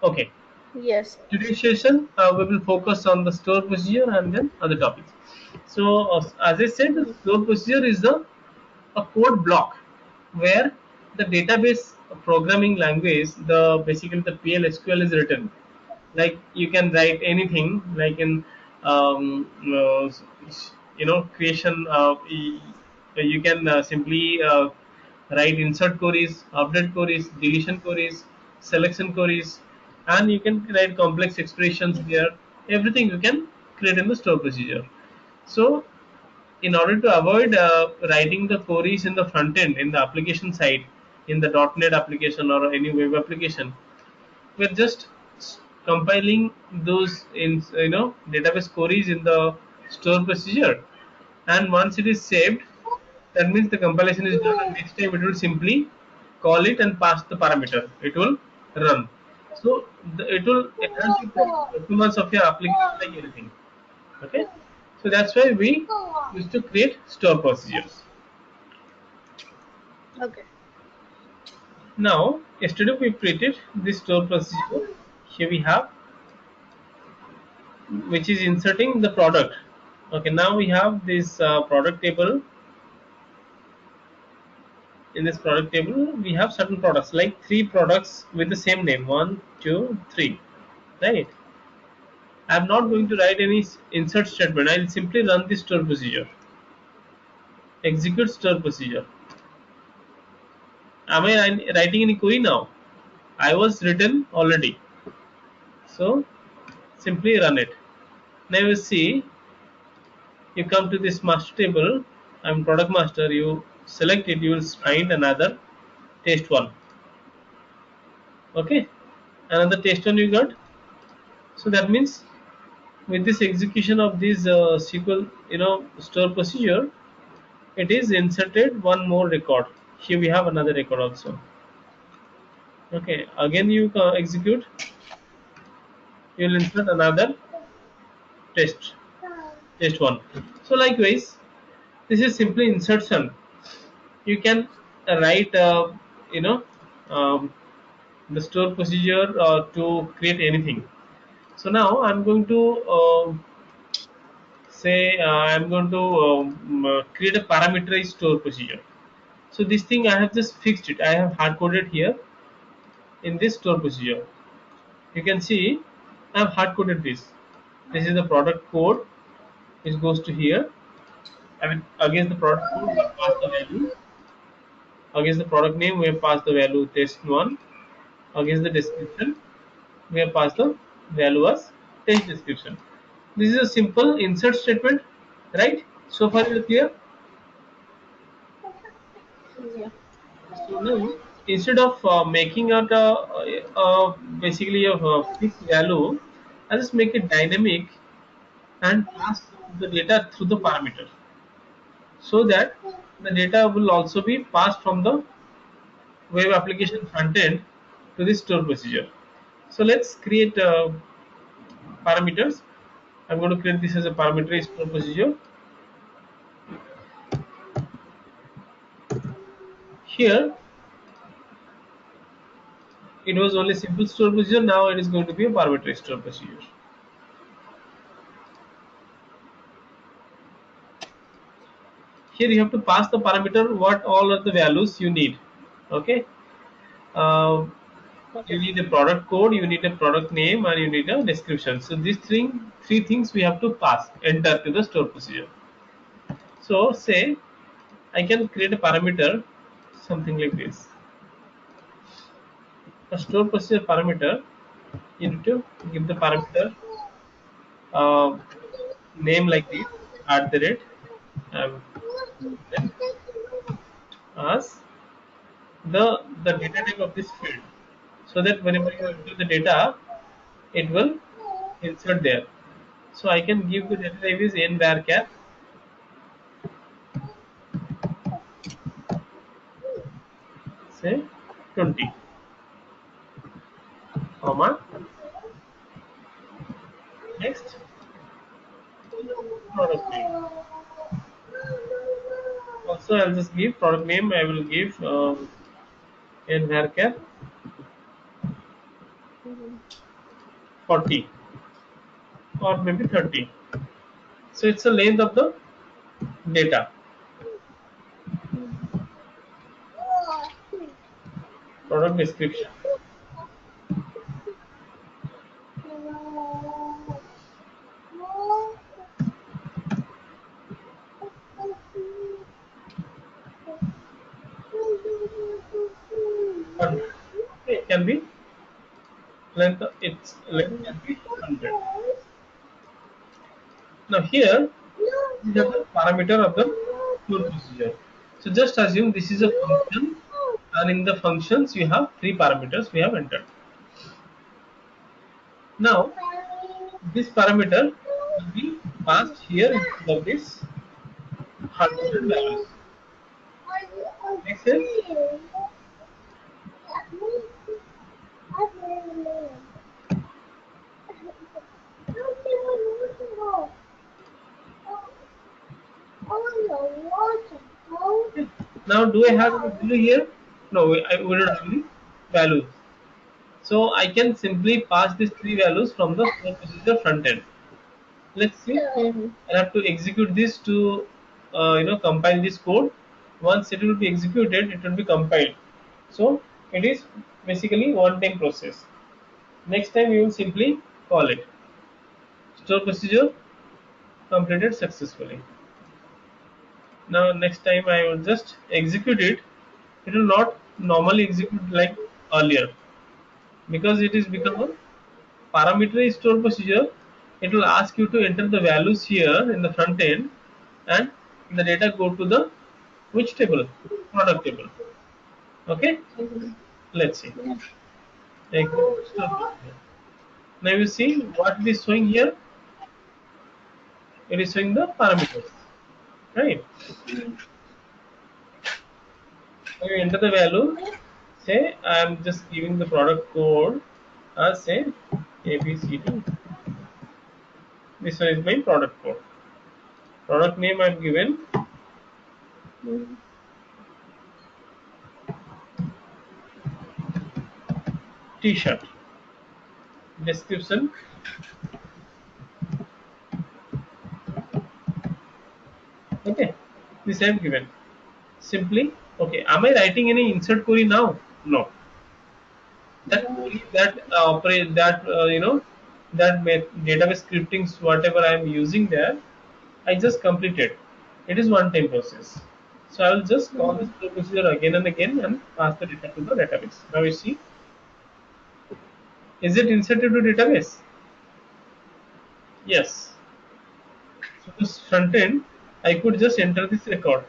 Okay. Yes. Today's session we will focus on the store procedure and then other topics. So as I said, the Mhm. store procedure is a code block where the database programming language, the basically the PL SQL is written. Like you can write anything, like in um, uh, creation. You can simply write insert queries, update queries, deletion queries, selection queries, and you can write complex expressions there. Everything you can create in the store procedure. So in order to avoid writing the queries in the front end in the application side, in the .NET application or any web application, we're just compiling those in database queries in the store procedure, and once it is saved, that means the compilation is done, and next time it will simply call it and pass the parameter, it will run. So it will enhance the performance of your application like anything. Okay, so that's why we used to create store procedures. Okay. Now yesterday we created this store procedure. Here we have, which is inserting the product. Okay, now we have this product table. In this product table we have certain products, like three products with the same name, one, two, three, right? I'm not going to write any insert statement. I'll simply run the store procedure, execute store procedure. Am I writing any query now? I was written already, so simply run it. Now you see, you come to this master table. I'm product master. You select it, you will find another test one. Okay, another test one you got. So that means with this execution of this SQL store procedure, it is inserted one more record. Here we have another record also. Okay, again you execute, you will insert another test, test one. So likewise, this is simply insertion. You can write you know um, the store procedure to create anything. So now I'm going to say I'm going to create a parameterized store procedure. So this thing I have just fixed it. I have hard coded here in this store procedure. You can see I have hard coded this. This is the product code which goes to here. I mean, against the product code we pass the value. Against the product name we have passed the value test one. Against the description we have passed the value as test description. This is a simple insert statement, right? So far you are clear. Yeah. So now, instead of making out basically a fixed value, I just make it dynamic and pass the data through the parameter, so that the data will also be passed from the web application front end to the store procedure. So let's create parameters. I'm going to create this as a parameterized store procedure. Here it was only simple store procedure. Now it is going to be a parameterized store procedure. Here you have to pass the parameter what all are the values you need. Okay, uh, you Okay. need a product code, you need a product name, and you need a description. So these three things we have to pass enter to the store procedure. So say I can create a parameter, something like this, a store procedure parameter. You need to give the parameter uh, name like this, at the rate, um, then as the data type of this field, so that whenever you enter the data, it will insert there. So I can give the data type is n varchar, say 20, comma, next product name. Also I'll just give product name, I will give n varchar 40 or maybe 30. So it's the length of the data. Product description. It can be length. Its length can be 100. Now here these are the parameter of the tool procedure. So just assume this is a function, and in the functions you have three parameters we have entered. Now this parameter will be passed here instead of this 100 values. Make sense? Okay. Now do I have a value here? No, I would not have any values. So I can simply pass these three values from the store procedure front end. Let's see. I have to execute this to compile this code. Once it will be executed, it will be compiled. So it is basically one time process. Next time you will simply call it store procedure completed successfully. Now next time I will just execute it. It will not normally execute like earlier because it is become a parameterized store procedure. It will ask you to enter the values here in the front end, and the data go to the which table? Product table. Okay, let's see. Execute store procedure. Now you see what it is showing here. It is showing the parameters, right? Now you enter the value. Say I am just giving the product code as say ABCD. This one is my product code. Product name I am given T-shirt. Description. Okay, this I am given. Simply, okay. Am I writing any insert query now? No. That query, that operate, that that database scriptings, whatever I am using there, I just completed. It is one time process. So I will just call this procedure again and again and pass the data to the database. Now you see, is it inserted to database? Yes. So this front end, I could just enter this record.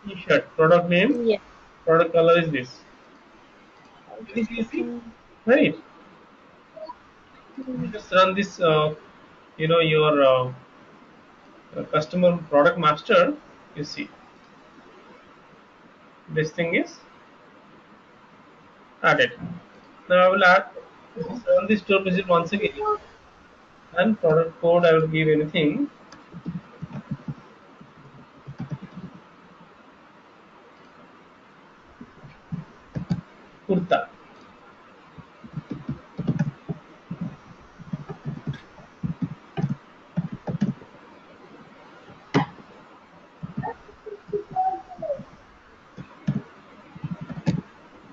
T-shirt, product name, Yeah. product color is this. Very easy, right? You just run this, your customer product master. You see, this thing is added. Now I will add, just run this store visit once again, and product code I will give anything. Kurta.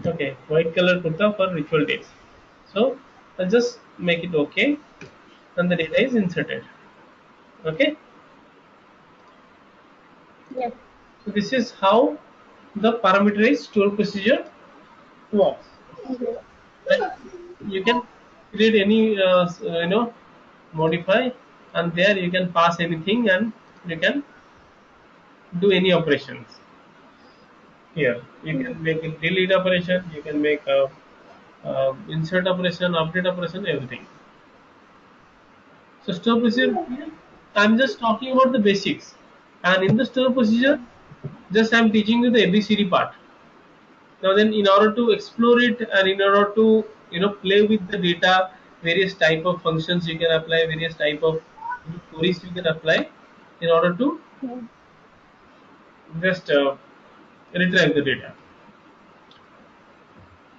Okay, white color kurta for ritual days. So I'll just make it okay, and the data is inserted. Okay. Yeah. So this is how the parameterized store procedure works. Right? You can create any modify, and there you can pass anything, and you can do any operations here. You can make a delete operation, you can make a insert operation, update operation, everything. So store procedure, I'm just talking about the basics, and in the store procedure just I'm teaching you the ABCD part. Now then, in order to explore it, and in order to play with the data, various type of functions you can apply, various type of queries you can apply in order to just retrieve the data.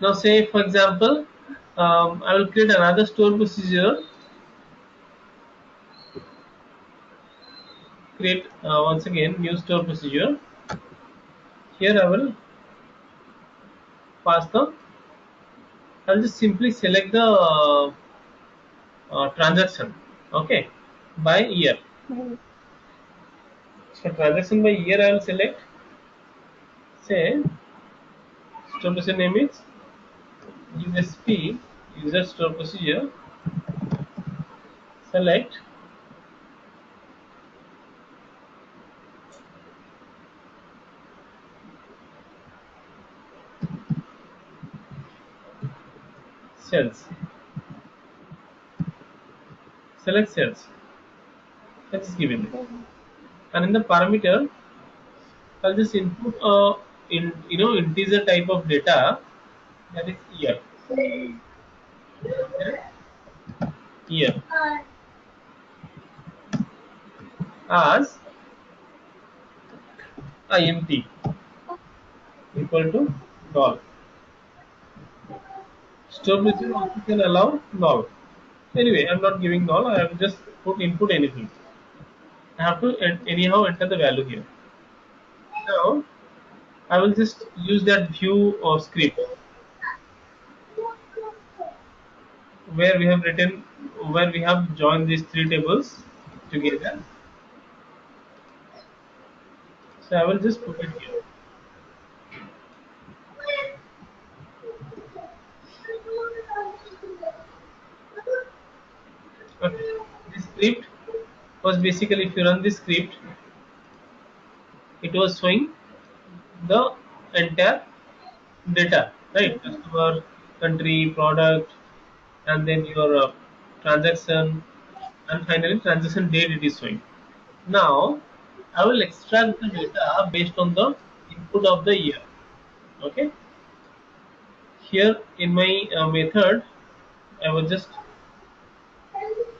Now say for example, I will create another store procedure. Create once again new store procedure. Here I will pass the. I'll just simply select the transaction. Okay, by year. Mm. So transaction by year I will select. Say store procedure name is USP user store procedure. Select cells. Select cells. That is given. Mm. And in the parameter, I'll just input a integer type of data, that is year. Mm. Year as int equal to null. Store machine also can allow null. Anyway, I'm not giving null. I have just put input anything. I have to anyhow enter the value here. Now I will just use that view or script where we have written, where we have joined these three tables together. So I will just put it here. Okay. This script was basically, if you run this script, it was showing the entire data, right? Customer, country, product, and then your transaction, and finally transaction date it is showing. Now I will extract the data based on the input of the year. Okay. Here in my method, I was just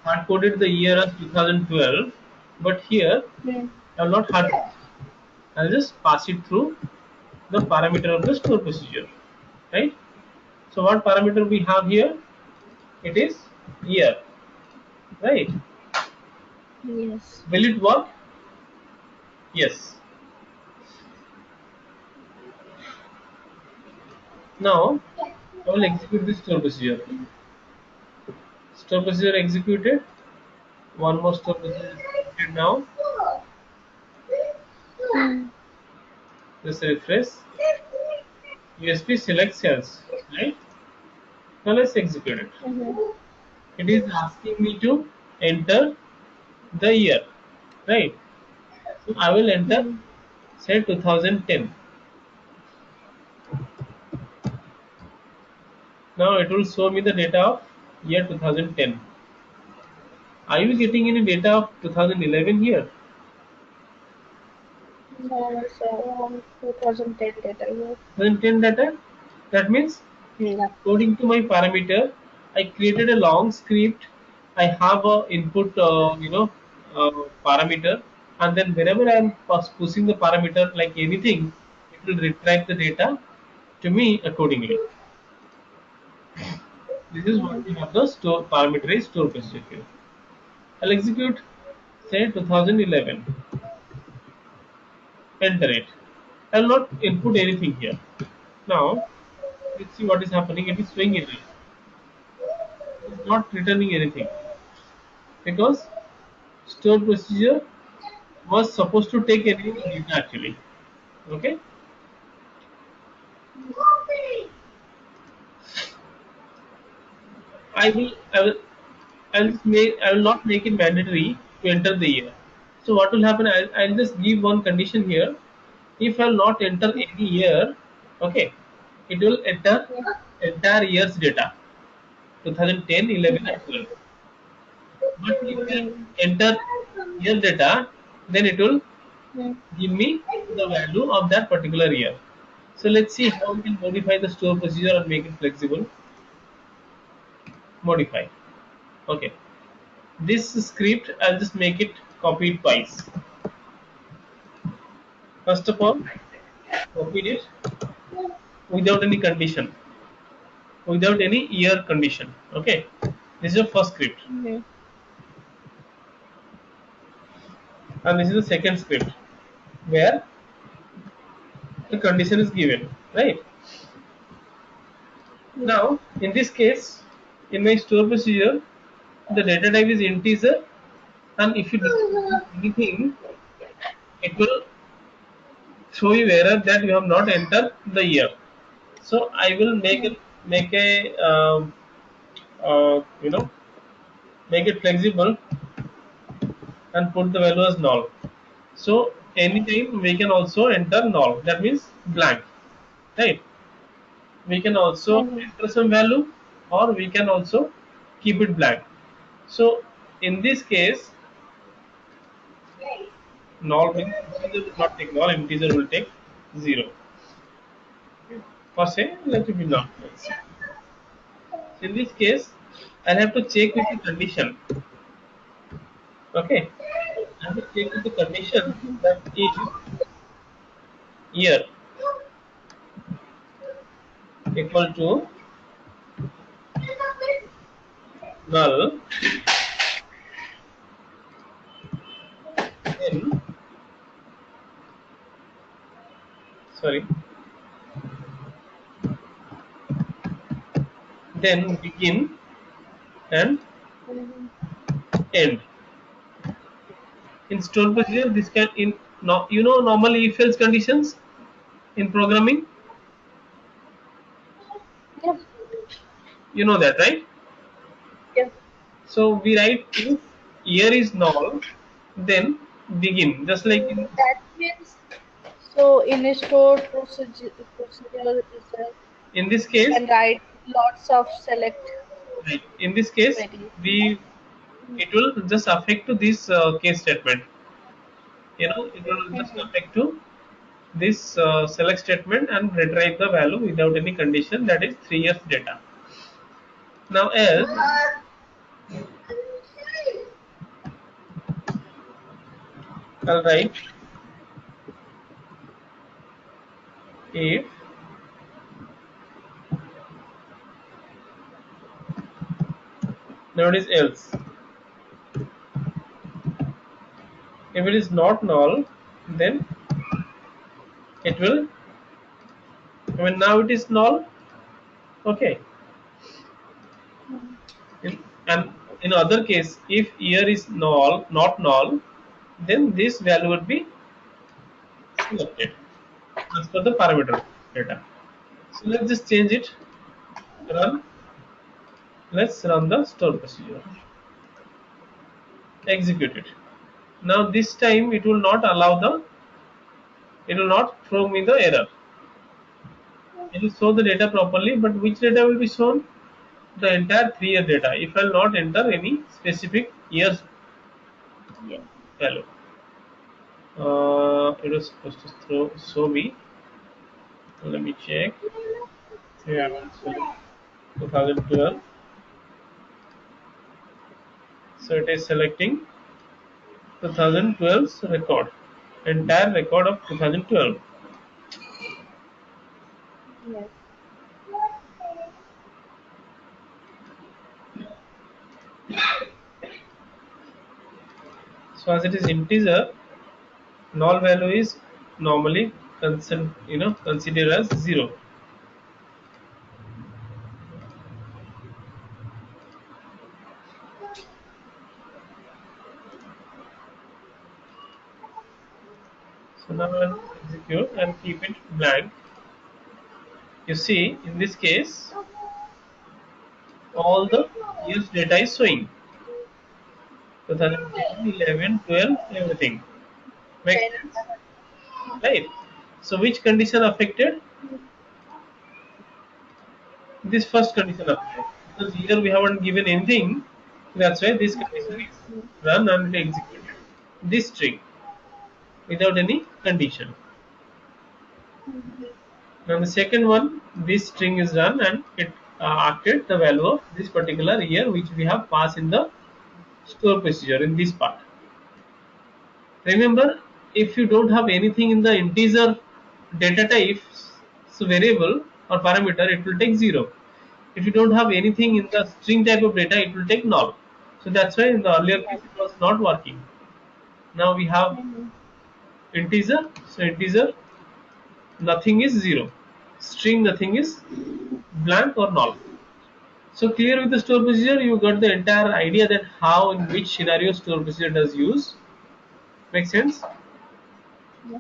hard coded the year as 2012, but here Mm. I will not hard. I'll just pass it through the parameter of the store procedure, right? So what parameter we have here? It is year, right? Yes. Will it work? Yes. Now I will execute this store procedure. Store procedure executed. One more store procedure is executed now. Mm. Just refresh. USP select cells, right? Now let's execute it. Mhm. It is asking me to enter the year, right? So I will enter Mm. say 2010. Now it will show me the data of year 2010. Are you getting any data of 2011 here? No, it's around 2010 data. Yeah. 2010 data? That means Yeah. according to my parameter, I created a long script. I have a input, parameter, and then whenever I am pushing the parameter like anything, it will retract the data to me accordingly. This is what Mhm. we have the store parameterized store procedure here. I'll execute say 2011. Enter it. I'll not input anything here. Now let's see what is happening. It is showing error. It is not returning anything because store procedure was supposed to take any data actually. Okay. I will not make it mandatory to enter the year. So what will happen? I'll just give one condition here. If I'll not enter any year, okay, it will enter Yeah. entire year's data, 2010, 11, and 12. But if I Mhm. enter year data, then it will Mm. give me the value of that particular year. So let's see how we can modify the store procedure and make it flexible. Modify. Okay. This script, I'll just make it copy it twice. First of all, copied it without any condition. without any year condition. Okay, this is the first script, Mm-hmm. and this is the second script where the condition is given, right? Yes. Now, in this case, in my store procedure, the data type is integer, and if you do anything, it will show you error that you have not entered the year. So I will make a you know, make it flexible and put the value as null. So anytime we can also enter null. That means blank, right? We can also Mm-hmm. enter some value, or we can also keep it blank. So in this case, null means integer will not take null, integer will take 0. For say, let it be null. In this case, I have to check with the condition. Okay, I have to check with the condition that if year equal to null, then sorry, then begin and Mm-hmm. end. In store procedure, this can in no, you know, normally if else conditions in programming, Yep. you know that, right? Yep. So we write if year is null, then begin, just like in That means so in a store procedure is in this we case, can write lots of select right? In this case, queries. we it will just affect to this case statement. You know, it will just Mm-hmm. affect to this select statement and retrieve the value without any condition, that is 3 years data. Now else, Mm-hmm. I'll write if now it is else. If it is not null, then it will, I mean now it is null. Okay. And in other case, if year is null, not null, then this value would be selected as per the parameter data. So let's just change it. Run. Let's run the store procedure. Execute it. Now this time it will not allow the, it will not throw me the error. It will show the data properly, but which data will be shown? The entire 3 year data. If I will not enter any specific years Yes. value. It was supposed to show me. Let me check. Yeah, sorry. 2012. So it is selecting 2012's record, entire record of 2012. Yes. So as it is integer, null value is normally considered as 0. So now I'll execute and keep it blank. You see, in this case, all the years data is showing 2010, 11, 12, everything. Make Then sense, right? So which condition affected? This first condition affected, because here we haven't given anything. That's why this condition is run and executed. This string without any condition. Now the second one, this string is run and it acted the value of this particular year which we have passed in the store procedure in this part. Remember, if you don't have anything in the integer data type, so variable or parameter, it will take 0. If you don't have anything in the string type of data, it will take null. So that's why in the earlier Yeah. case it was not working. Now we have Mhm. integer. So integer, nothing is zero. String, nothing is blank or null. So clear with the store procedure, you got the entire idea that how in which scenario store procedure does use. Make sense? Yeah.